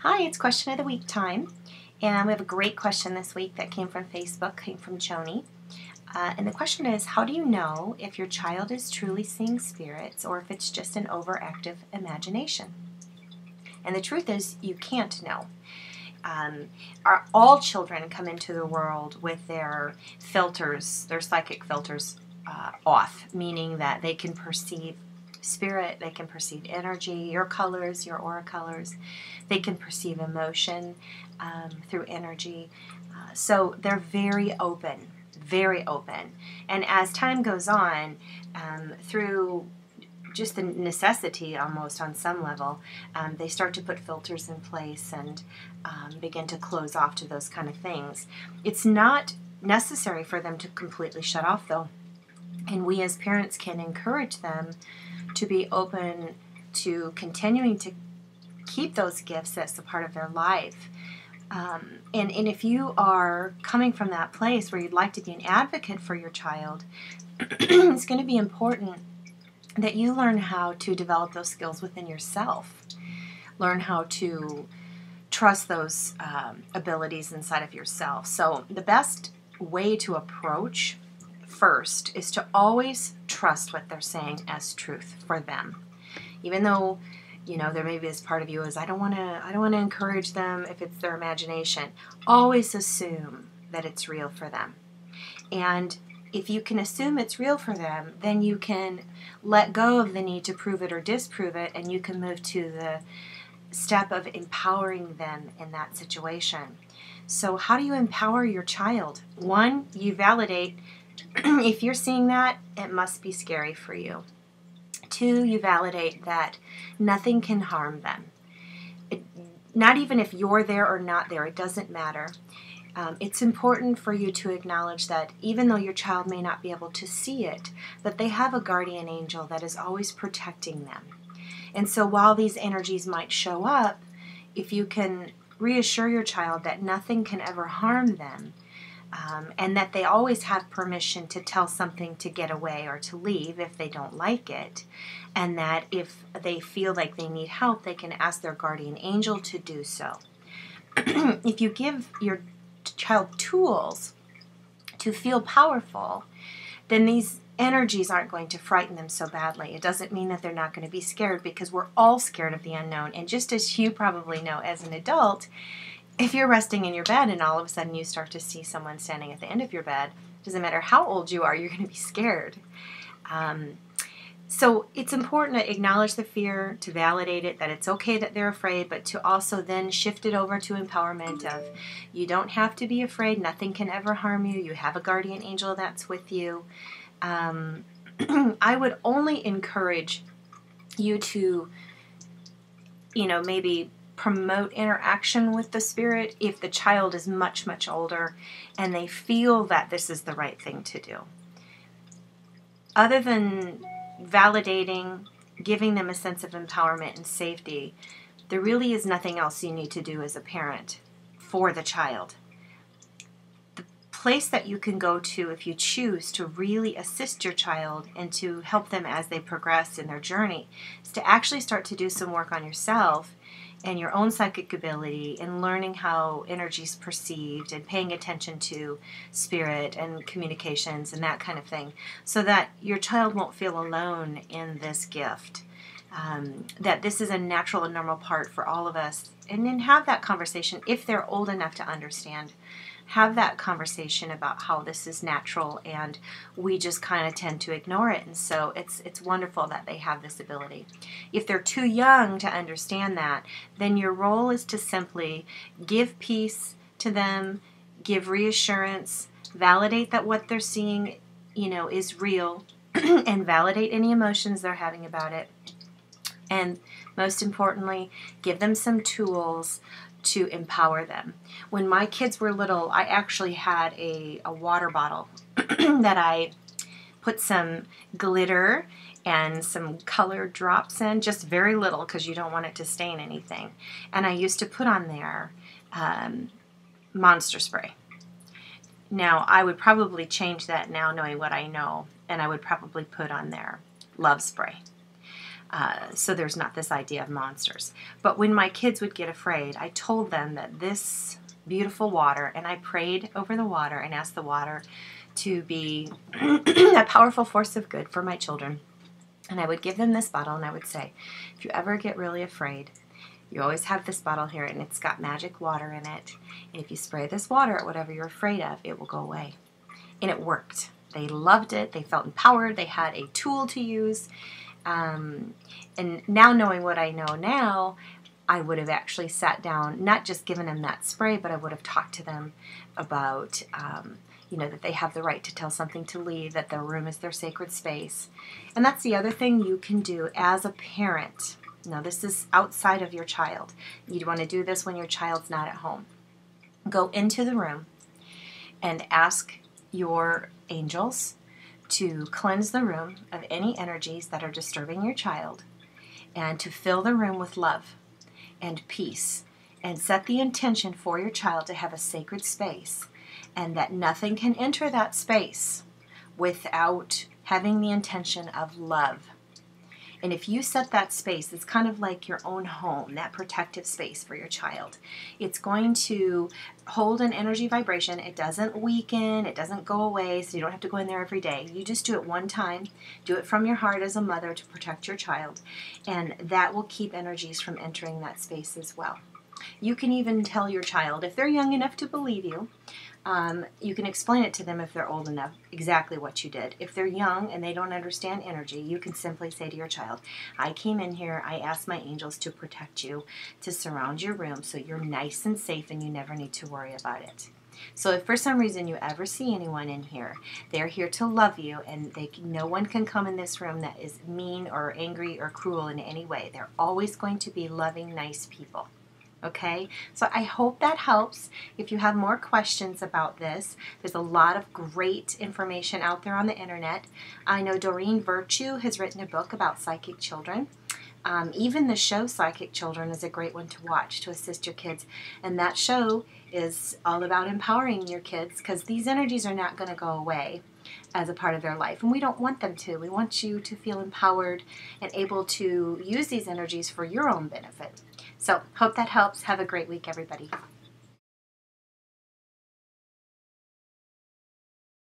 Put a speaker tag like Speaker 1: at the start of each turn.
Speaker 1: Hi, it's question of the week time, and we have a great question this week that came from Facebook, came from Joni. And the question is, how do you know if your child is truly seeing spirits or if it's just an overactive imagination? And the truth is, you can't know. All children come into the world with their filters, their psychic filters off, meaning that they can perceive spirit, they can perceive energy, your colors, your aura colors. They can perceive emotion through energy. So they're very open, very open. And as time goes on, through just the necessity almost on some level, they start to put filters in place and begin to close off to those kind of things. It's not necessary for them to completely shut off though. And we as parents can encourage them to be open to continuing to keep those gifts as a part of their life. And if you are coming from that place where you'd like to be an advocate for your child, it's going to be important that you learn how to develop those skills within yourself. Learn how to trust those abilities inside of yourself. So the best way to approach first is to always trust what they're saying as truth for them. Even though, you know, there may be this part of you is, I don't want to encourage them if it's their imagination. Always assume that it's real for them. And if you can assume it's real for them, then you can let go of the need to prove it or disprove it, and you can move to the step of empowering them in that situation. So how do you empower your child? One, you validate. If you're seeing that, it must be scary for you. Two, you validate that nothing can harm them. Not even if you're there or not there, it doesn't matter. It's important for you to acknowledge that even though your child may not be able to see it, that they have a guardian angel that is always protecting them. And so while these energies might show up, if you can reassure your child that nothing can ever harm them, and that they always have permission to tell something to get away or to leave if they don't like it, and that if they feel like they need help, they can ask their guardian angel to do so. If you give your child tools to feel powerful, then these energies aren't going to frighten them so badly. It doesn't mean that they're not going to be scared, because we're all scared of the unknown. And just as you probably know as an adult, if you're resting in your bed and all of a sudden you start to see someone standing at the end of your bed, it doesn't matter how old you are, you're going to be scared. So it's important to acknowledge the fear, to validate it, that it's okay that they're afraid, but to also then shift it over to empowerment of, you don't have to be afraid, nothing can ever harm you, you have a guardian angel that's with you. I would only encourage you to, maybe promote interaction with the spirit if the child is much, much older and they feel that this is the right thing to do. Other than validating, giving them a sense of empowerment and safety, there really is nothing else you need to do as a parent for the child. The place that you can go to if you choose to really assist your child and to help them as they progress in their journey is to actually start to do some work on yourself and your own psychic ability, and learning how energy is perceived and paying attention to spirit and communications and that kind of thing, so that your child won't feel alone in this gift. That this is a natural and normal part for all of us. And then have that conversation, if they're old enough to understand, have that conversation about how this is natural and we just kind of tend to ignore it. And so it's wonderful that they have this ability. If they're too young to understand that, then your role is to simply give peace to them, give reassurance, validate that what they're seeing, is real, and validate any emotions they're having about it. And most importantly, give them some tools to empower them. When my kids were little, I actually had a water bottle that I put some glitter and some colored drops in, just very little because you don't want it to stain anything. And I used to put on there Monster Spray. Now, I would probably change that now knowing what I know, and I would probably put on there Love Spray. So there's not this idea of monsters. But when my kids would get afraid, I told them that this beautiful water, and I prayed over the water and asked the water to be a powerful force of good for my children. And I would give them this bottle, and I would say, if you ever get really afraid, you always have this bottle here, and it's got magic water in it. And if you spray this water at whatever you're afraid of, it will go away. And it worked. They loved it. They felt empowered. They had a tool to use. And now knowing what I know now, I would have actually sat down, not just given them that spray, but I would have talked to them about, that they have the right to tell something to leave, that their room is their sacred space. And that's the other thing you can do as a parent. Now, this is outside of your child. You'd want to do this when your child's not at home. Go into the room and ask your angels to cleanse the room of any energies that are disturbing your child, and to fill the room with love and peace, and set the intention for your child to have a sacred space, and that nothing can enter that space without having the intention of love. And if you set that space, it's kind of like your own home, that protective space for your child. It's going to hold an energy vibration. It doesn't weaken. It doesn't go away, so you don't have to go in there every day. You just do it one time. Do it from your heart as a mother to protect your child. And that will keep energies from entering that space as well. You can even tell your child, if they're young enough to believe you, you can explain it to them if they're old enough, exactly what you did. If they're young and they don't understand energy, you can simply say to your child, I came in here, I asked my angels to protect you, to surround your room so you're nice and safe and you never need to worry about it. So if for some reason you ever see anyone in here, they're here to love you, and no one can come in this room that is mean or angry or cruel in any way. They're always going to be loving, nice people. Okay, so I hope that helps. If you have more questions about this, there's a lot of great information out there on the internet. I know Doreen Virtue has written a book about psychic children. Even the show Psychic Children is a great one to watch to assist your kids. And that show is all about empowering your kids, because these energies are not going to go away as a part of their life. And we don't want them to. We want you to feel empowered and able to use these energies for your own benefit. So, hope that helps. Have a great week, everybody.